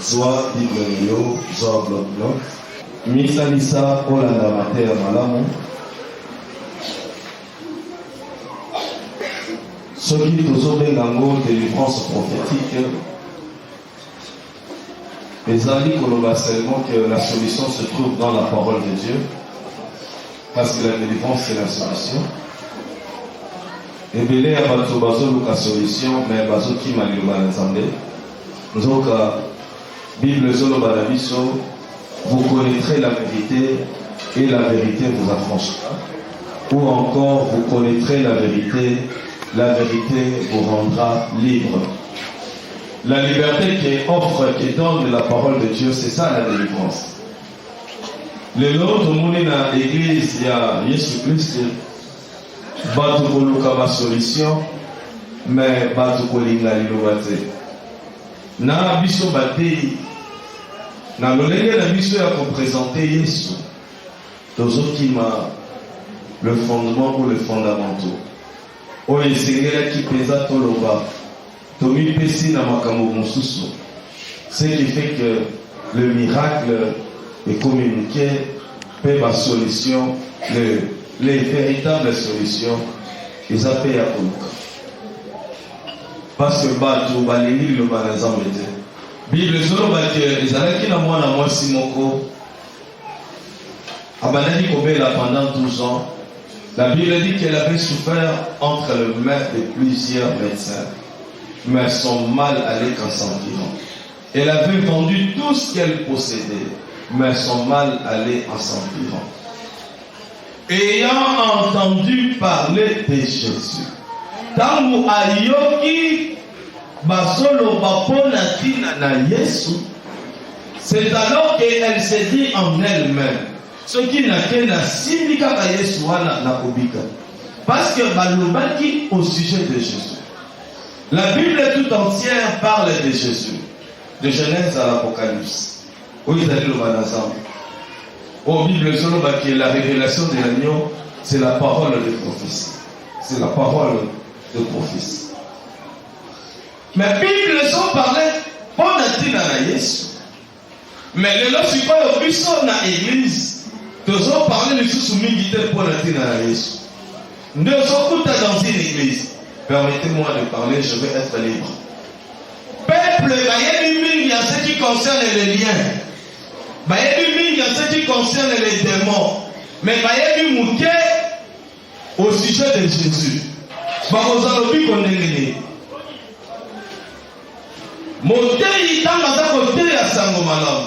Zwa Biblio, Zwa Bloc, Misa Lisa, Olanda Mater Malamu. Ce qui toujours bengango délivrance prophétique, les alliés colomba seulement que la solution se trouve dans la parole de Dieu, parce que la délivrance c'est la solution. Et belé à bateau bazo la solution, mais bazo qui m'a lu mal ensemble. Donc Bible solo balabiso, vous connaîtrez la vérité et la vérité vous affranchira. Ou encore vous connaîtrez la vérité vous rendra libre. La liberté qui offre, qui donne la parole de Dieu, c'est ça la délivrance. Le nôtre monde dans l'église, il y a Jésus-Christ, Batou ma solution, mais Batou Kolinga Lilovate. Na biso bate, na lolenge na biso ya présenter Jésus, toujours qui m'a le fondement ou les fondamentaux. Oye Seigneur qui pesa toloba, tomi pesi na makambo mosusu. Ce qui fait que le miracle est communiqué, peut ma solution, les véritables solutions, ils appellent à Koluka. Parce que bato balingi le banazam était. Bible solo bato les alaki na moi simoko. Abandani kobela pendant 12 ans. La Bible dit qu'elle avait souffert entre les mains de plusieurs médecins, mais son mal allait qu'en s'envirant. Elle avait vendu tout ce qu'elle possédait, mais son mal allait en s'envirant. Ayant entendu parler de Jésus, Tamu ayoki basolo bapona tina na Yesu, c'est alors qu'elle s'est dit en elle-même. Ce qui n'a qu'un sindika ka Yesu wana na kobika. Parce que balobaki au sujet de Jésus. La Bible tout entière parle de Jésus. De Genèse à l'Apocalypse. Où ils allaient le voir ensemble. Au Bible solo baki la révélation de l'agneau, c'est la parole de prophétie. C'est la parole de prophétie. Mais Bible sont parlé pour tina na Yesu. Mais le lot suis pas au buisson na église. Nous avons parlé de sous militaire pour la tina na Yesu. Nous sommes dans une église. Permettez-moi de parler, je vais être libre. Peuple, il y a ce qui concerne les liens. Il y a ce qui concerne les démons. Mais il y a au sujet de Jésus. Motei tanga côté à Sangomalam.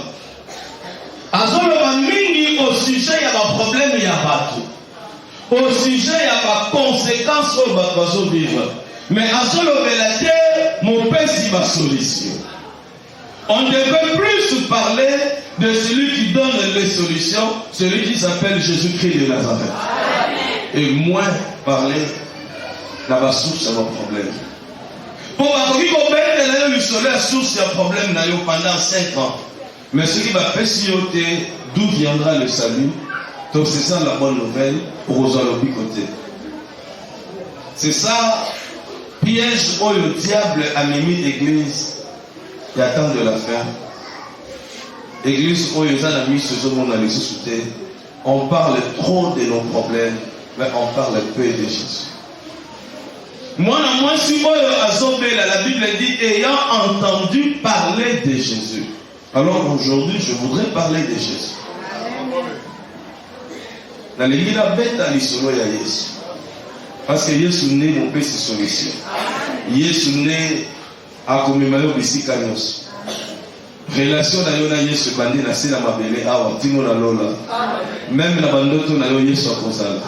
Azoloba mingi au sujet ya ba problème ya bato. Au sujet ya ba conséquences au bato vivre. Mais azolobela te mon père si ba solution. On ne peut plus parler de celui qui donne les solutions, celui qui s'appelle Jésus-Christ de Nazareth. Et moins parler de la source de nos problèmes. Pour avoir le soleil source un problème pendant 5 ans. Mais ce qui va passer, d'où viendra le salut? Donc c'est ça la bonne nouvelle pour aux côté. C'est ça, piège où le diable a mis l'église. Il attend de la fin. L'église où il a mis ce monde à les on parle trop de nos problèmes, mais on parle peu de Jésus. Moi, si moi, la Bible dit ayant entendu parler de Jésus. Alors aujourd'hui, je voudrais parler de Jésus. Dans l'église, la bête à l'isolo, il y a Jésus. Parce que Jésus n'est mon péché solution. Jésus n'est à commémorer au Bissikanos. Relation d'ailleurs, Jésus bandit la scène à ma belle, à Timo la Lola. Même la bandoto n'a eu Jésus à Kosal.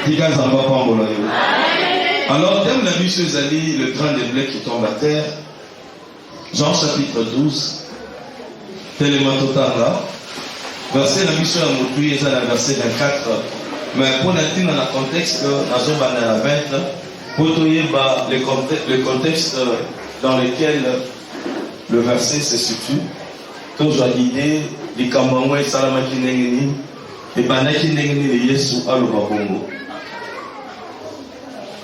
Tika Zamba Pambola. Alors, thème la mission Zali, le grain de blé qui tombe à terre, Jean chapitre 12, Télématotara, verset la mission à Moutouy, et la verset 24. Mais pour la dans le contexte, dans la 20, pour le contexte dans lequel le verset se situe, toujours l'idée, les Kamangwe, Salamaki Nengeni, et Banaki Nengeni, les Yesu Alubabongo.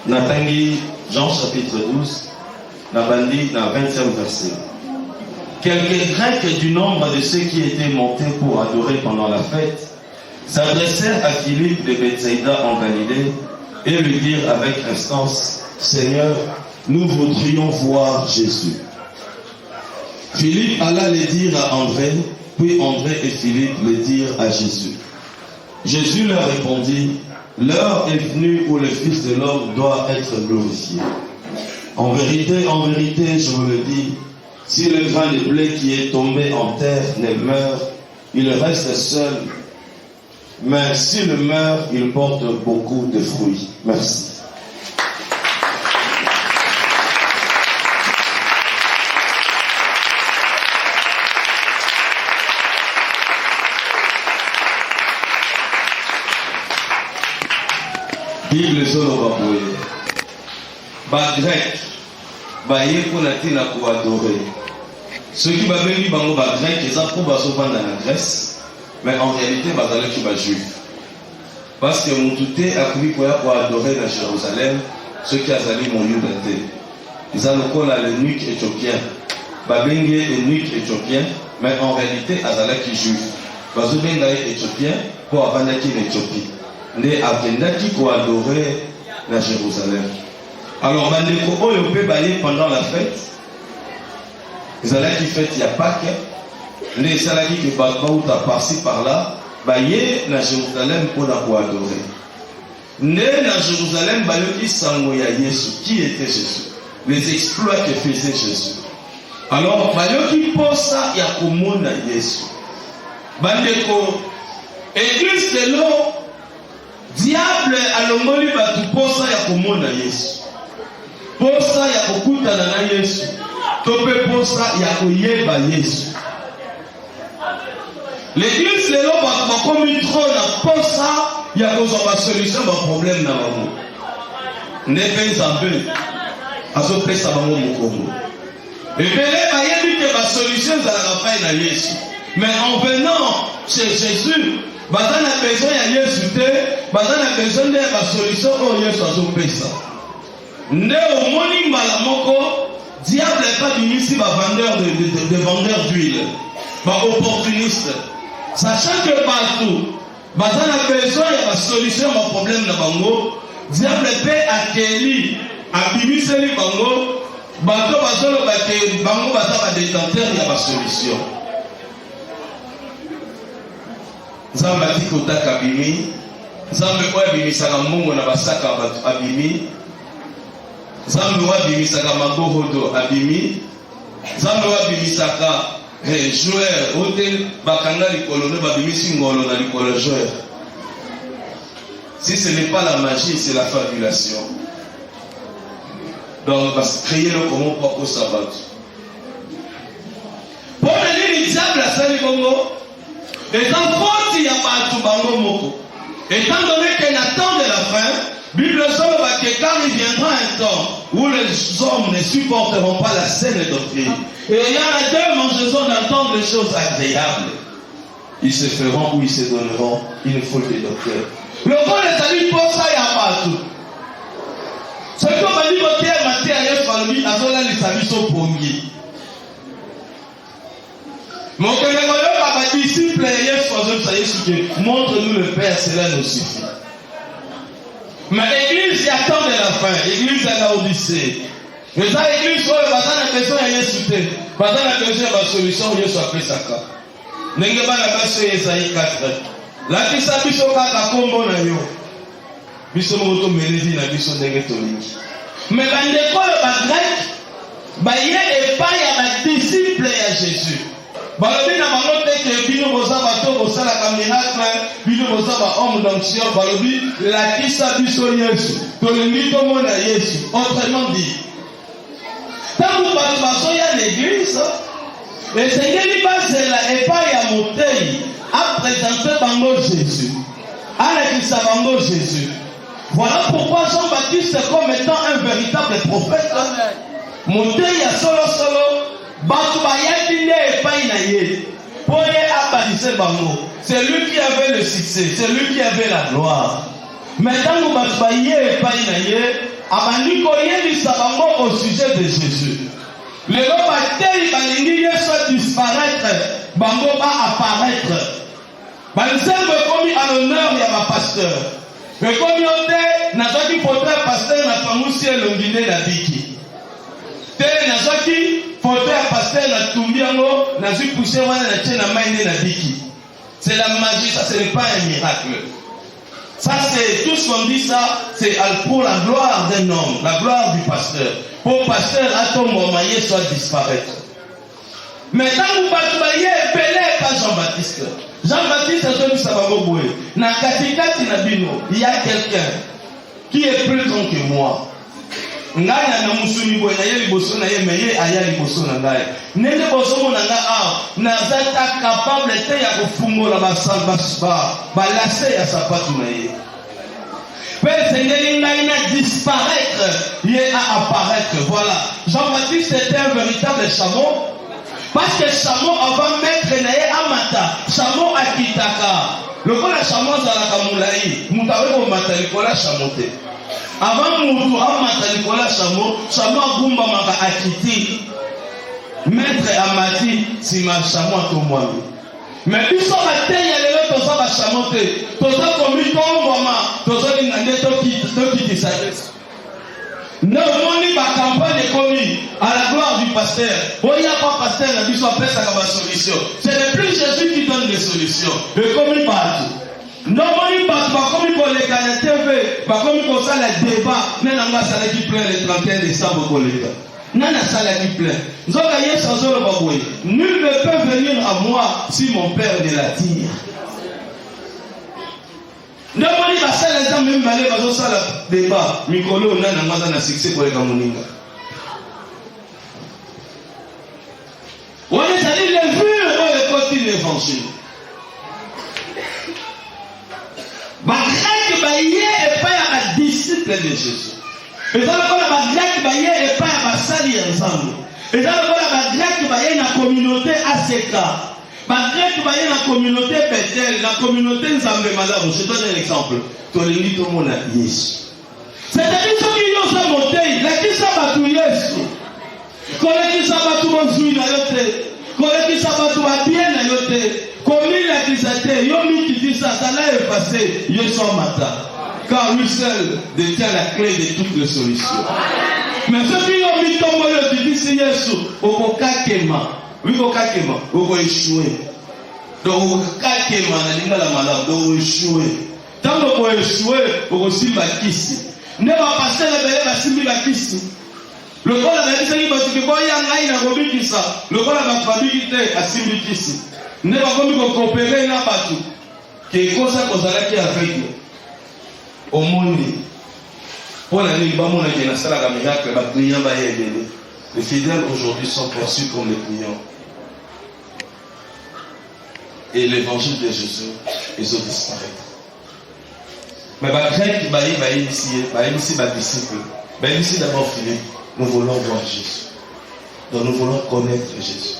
Natangi, Jean chapitre 12, Nabandi, na 25 verset. quelques Grecs du nombre de ceux qui étaient montés pour adorer pendant la fête s'adressèrent à Philippe de Bethsaïda en Galilée et lui dirent avec instance, Seigneur, nous voudrions voir Jésus. Philippe alla le dire à André, puis André et Philippe le dirent à Jésus. Jésus leur répondit, l'heure est venue où le Fils de l'homme doit être glorifié. En vérité, je vous le dis, si le grain de blé qui est tombé en terre ne meurt, il reste seul. Mais s'il meurt, il porte beaucoup de fruits. Merci. Bible solo baboye. Ba grec, ba yeko na tina ko adorer. Ceux qui babengi bango ba grec, ils ont pour baso vendre en Grèce, mais en réalité bazale qui ba juif. Parce que mon touté a pris pour adorer dans Jérusalem, ceux qui azali mon yudate. Ils ont encore la nuque éthiopien. Babengi est nuque éthiopien, mais en réalité azala qui juif. Baso benga éthiopien pour avanda qui l'Éthiopie. Nde akendaki ko adorer na Jérusalem. Alors bandeko oyo pe baye pendant la fête, ezalaki fête ya Pâques, nde esalaki ke bato bauta par-ci par-là baye na Jérusalem mpona ko adorer. Nde na Jérusalem bayoki sango ya Yesu. Qui était Jésus? Les exploits que faisait Jésus. Alors bayoki posa ya komona Yesu. Bandeko église de l'eau, diable alongoli batu posa ya komona Yesu. Posa ya kokutana na Yesu. Tope posa ya koyeba Yesu. L'église lelo bakomi trop na posa ya kozwa solution ba problème na bango. Ndepe nzambe azopesa bango mokongo. Ebele bayebi ke ba solution ezalaka pai na Yesu. Mais en venant chez Jésus, baza na besoin ya Yesu te, baza na besoin de ba solution oyo Yesu azopesa. Nde omoni mbala moko, diable pas binisi ba vendeur d'huile, ba opportuniste. Sachant que partout, baza na besoin ya ba solution ba problème na bango, diable pe akeli, abimiseli bango, bato bazolo bake bango baza ba détenteur ya ba solution. Nzambe atikotaka abimi, Nzambe oyo abimisaka mbongo na basaka bato abimi, Nzambe oyo abimisaka magorodo abimi, Nzambe oyo abimisaka joueur ote bakanga likolo ne babimisi ngolo na likolo joueur. Si ce n'est pas la magie, c'est la fabulation. Donc créer le comment pour sabbat. Pour le diable à sali bongo, étant fort ya batu bango moko. Étant donné qu'elle attend de la fin, Bible solo va que car il viendra un temps où les hommes ne supporteront pas la saine doctrine. Et il y a deux mangeaisons d'entendre des choses agréables. Ils se feront ou ils se donneront une foule de docteurs. Le corps est allé pour ça, il y a partout. Ce qu'on va dire, ok, Matthieu, Ayof, à cela, les amis sont pongi. Mon collègue, ma disciple, montre-nous le Père, cela nous suffit. Mais l'église y attend de la fin. L'église est la Odyssée. Mais ça, l'église, on a besoin de Yesu. On a besoin de solution, Yesu a fait ça. N'engeba la base sur Esaïe 4. La kisa biso kaka kombo na yo. Biso moto meledi na biso ndenge tolingi. Mais bandeko ba grec ba ye epai ya ba disciple ya Jésus. Balobi na bango te ke bino boza bato bosala ka miracle, bino boza ba homme d'onction, balobi la kisa biso Yesu. Tolingi komona Yesu. Autrement dit, tant que bato basoya l'église, le Seigneur bazela epai ya motei a présenté bango Jésus. Alekisa bango Jésus. Voilà pourquoi Jean-Baptiste comme étant un véritable prophète. Motei ya solo batu bayaki nde epai na ye. Pour ye abadise bango. C'est lui qui avait le succès, c'est lui qui avait la gloire. Mais tant que batu baye epai na ye, abandi koyebisa bango au sujet de Jésus. Le bateli balingi Yesu bango apparaître. Bansembe komi à l'honneur ya ba pasteur. Mais comme yote nazaki portrait pasteur na pangusi elongine na biki. Te nazaki portrait pasteur na tumbiango na zui pousser wana na tena maine na biki. C'est la magie, ça ce n'est pas un miracle. Ça c'est tout ce qu'on dit ça, c'est pour la gloire d'un homme, la gloire du pasteur. Pour pasteur à ton moment soit disparaître. Maintenant vous battoyez pelé par Jean-Baptiste. Jean-Baptiste a dit ça va vous na katikati na bino, il y a quelqu'un qui est plus grand que moi. Ngana na musuni boy na yeli boso na ye meye ayali boso na ngai. Nende boso mo na nga na zata capable te ya kufungola ba lase ya sapato na ye. Père Seigneur, il a disparaître, il a apparaître. Voilà. Jean-Baptiste était un véritable chameau. Parce que chameau avant mettre nae amata, chameau akitaka. Le coup la chameau zalaka moulaï, moutawe ko matalikola chamote. Avant moutou amatalikola chameau, chameau agumba maka akiti. Maître amati si ma chameau to mwami. Mais ils sont à terre, il y a les autres qui sont chamoté. Tous ceux qui ont mis ton moment, tous ceux qui ont quitté ça. Nous avons mis ma campagne commis à la gloire du pasteur. Il n'y a pas pasteur, il y a après ça comme solution. C'est le plus Jésus qui donne des solutions. Le commis partout. Nous avons mis partout, comme pour les gars TV, comme pour ça le débat, nous avons ça qui plein le 31 décembre pour les gars. Nana sala qui plein. Nul ne peut venir à moi si mon père ne l'attire. Nobody va faire les gens même aller dans ça le débat. Mikolo nana maza na succès pour les gamoninga. On est allé les vues dans le côté de l'évangile. Bagrec baye et pas à disciple de Jésus. Et ça le bagrec baye et pas à sali ensemble. Et ça le bagrec baye na communauté ACK. Bagrec baye na communauté Bethel, la communauté Nzambe Malamu. Je donne un exemple. Tolingi tout le monde a Yesu. C'est-à-dire ceux qui ont sa montée, la qui s'abattu Yesu. Collègue qui s'abattu Monzui na yote. Collègue qui s'abattu Abien na yote. Commune la kisate, yomi qui dit ça, ça l'a effacé, Yesu matin. Car lui seul détient la clé de toutes les solutions. Mais ceux qui ont mis ton moyen qui dit c'est Yesu, au kakema, oui au kakema, au échouer. Donc au kakema, na linga la malade, au échouer. Tant que vous échouer, au simba kisi. Ne va passer la belle, la simba kisi. Le corps la belle, c'est qu'il va y avoir un aïna qui ça. Le corps la belle, qui était à simba kisi. Ne va pas coopérer na batu que cosa kozalaki avec au monde pour la ligne ba mona na sala ka miracle ba client ba yebele. Les fidèles aujourd'hui sont perçus comme les clients et l'évangile de Jésus ils ont disparu. Mais ba grec ba ici ba disciple ba ici d'abord Philippe, nous voulons voir Jésus, donc nous voulons connaître Jésus.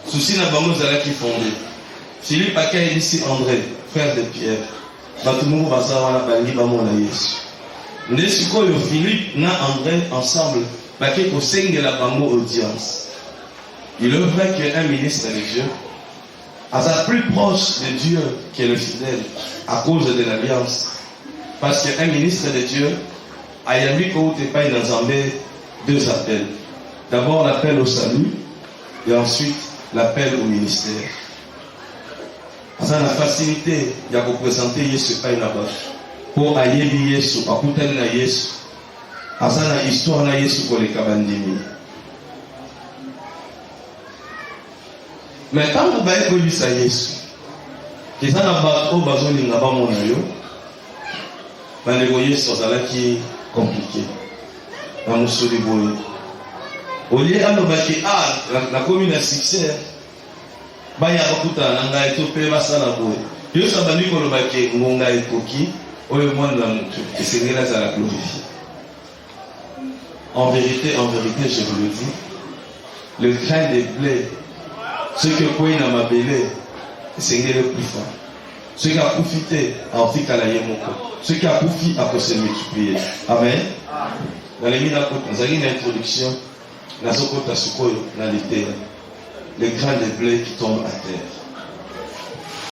Souci n'a pas qui fondé. Philippe a ici André, frère de Pierre. Batumumu bazawa bali bamona Yesu. Ndesiko yo Philippe na André ensemble baki ko sengela bango audience. Il est vrai qu'un ministre de Dieu est plus proche de Dieu que le fidèle à cause de l'alliance. Parce qu'un ministre de Dieu a yami ko te pas dans Zambé deux appels. D'abord l'appel au salut et ensuite l'appel au ministère. Ça la facilité de représenter Yesu pas là-bas. Pour aller Yesu, pour écouter na Yesu. Ça la histoire na Yesu pour les kabandimi. Mais quand vous allez lire ça Yesu, qui ça n'a pas au besoin de n'a pas mon yo. Mais les Yesu ça là qui est compliqué. Dans mon souris boy. Au lieu de la commune a succès, baya bakuta nanga etope basala boye. Yo sabani ko lobake ngonga ekoki, oyo mwana mutu, esengela za la glorifier. En vérité, je vous le dis, le grain de blé, ce que Koué n'a ma belé, esengela plus fort. Ce qui a profité, en fait à la yemoko. Ce qui a profité, à se multiplier. Amen. Dans les mina, nous avons une introduction. Nazokota sukoyo na litera les grains de blé qui tombent à terre.